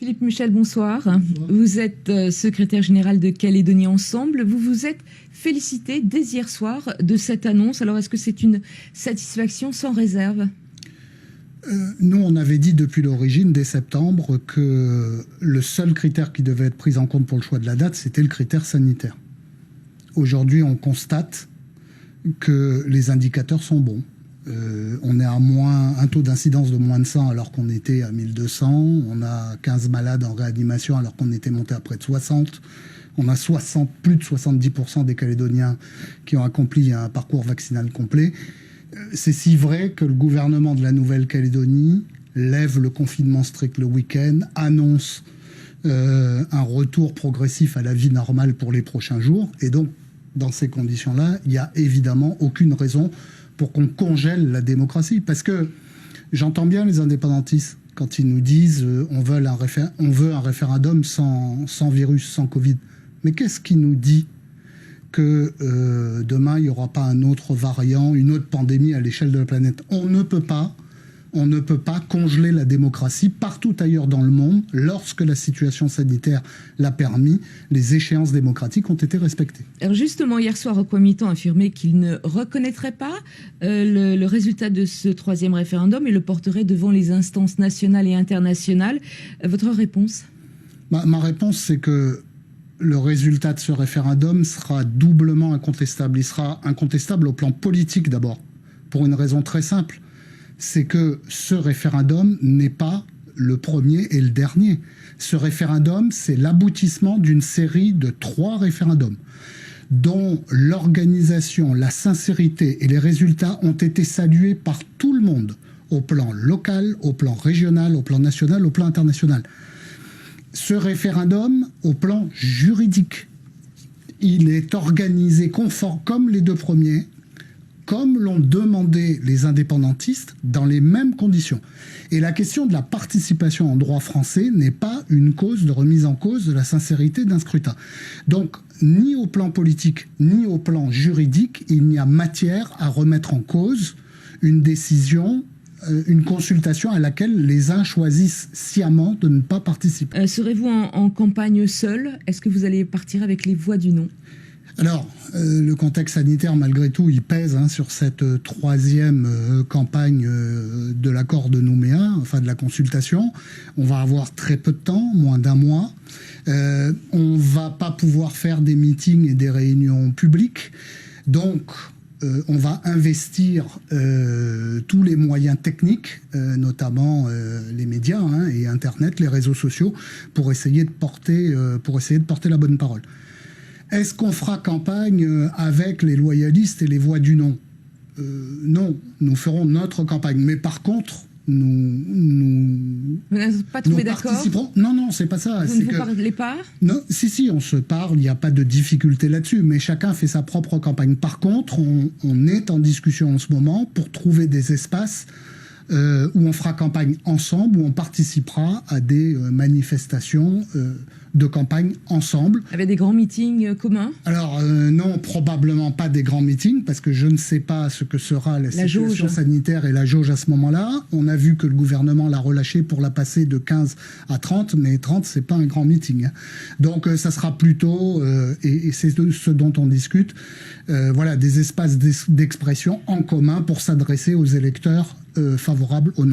Philippe Michel, bonsoir. Vous êtes secrétaire général de Calédonie Ensemble. Vous vous êtes félicité dès hier soir de cette annonce. Alors, est-ce que c'est une satisfaction sans réserve ? Nous, on avait dit depuis l'origine, dès septembre, que le seul critère qui devait être pris en compte pour le choix de la date, c'était le critère sanitaire. Aujourd'hui, on constate que les indicateurs sont bons. On est à un taux d'incidence de moins de 100 alors qu'on était à 1200. On a 15 malades en réanimation alors qu'on était monté à près de 60. On a plus de 70% des Calédoniens qui ont accompli un parcours vaccinal complet. C'est si vrai que le gouvernement de la Nouvelle-Calédonie lève le confinement strict le week-end, annonce un retour progressif à la vie normale pour les prochains jours. Et donc, dans ces conditions-là, il n'y a évidemment aucune raison pour qu'on congèle la démocratie. Parce que j'entends bien les indépendantistes quand ils nous disent on veut un référendum sans virus, sans Covid. Mais qu'est-ce qui nous dit que demain, il n'y aura pas un autre variant, une autre pandémie à l'échelle de la planète? On ne peut pas congeler la démocratie partout ailleurs dans le monde. Lorsque la situation sanitaire l'a permis, les échéances démocratiques ont été respectées. Alors justement, hier soir, Kwame-Minton a affirmé qu'il ne reconnaîtrait pas le résultat de ce troisième référendum et le porterait devant les instances nationales et internationales. Votre réponse ? Ma réponse, c'est que le résultat de ce référendum sera doublement incontestable. Il sera incontestable au plan politique d'abord, pour une raison très simple. C'est que ce référendum n'est pas le premier et le dernier. Ce référendum, c'est l'aboutissement d'une série de 3 référendums dont l'organisation, la sincérité et les résultats ont été salués par tout le monde, au plan local, au plan régional, au plan national, au plan international. Ce référendum, au plan juridique, il est organisé conforme comme les 2 premiers, comme l'ont demandé les indépendantistes, dans les mêmes conditions. Et la question de la participation en droit français n'est pas une cause de remise en cause de la sincérité d'un scrutin. Donc, ni au plan politique, ni au plan juridique, il n'y a matière à remettre en cause une décision, une consultation à laquelle les uns choisissent sciemment de ne pas participer. Serez-vous en campagne seul ? Est-ce que vous allez partir avec les voix du non ? Alors, le contexte sanitaire, malgré tout, il pèse sur cette 3e campagne de l'accord de Nouméa, enfin de la consultation. On va avoir très peu de temps, moins d'1 mois. On va pas pouvoir faire des meetings et des réunions publiques. Donc, on va investir tous les moyens techniques, notamment les médias et Internet, les réseaux sociaux, pour essayer de porter la bonne parole. Est-ce qu'on fera campagne avec les loyalistes et les voix du non ? Non, nous ferons notre campagne. Mais par contre, nous Vous n'avez pas trouvé d'accord ? participerons. Non, c'est pas ça. Vous ne vous parlez pas ? Non, si, on se parle, il n'y a pas de difficulté là-dessus, mais chacun fait sa propre campagne. Par contre, on est en discussion en ce moment pour trouver des espaces où on fera campagne ensemble, où on participera à des manifestations de campagne ensemble. Avec des grands meetings communs ? Alors non, probablement pas des grands meetings, parce que je ne sais pas ce que sera la situation sanitaire et la jauge à ce moment-là. On a vu que le gouvernement l'a relâché pour la passer de 15 à 30, mais 30, c'est pas un grand meeting. Donc ça sera plutôt, et c'est ce dont on discute, des espaces d'expression en commun pour s'adresser aux électeurs favorables au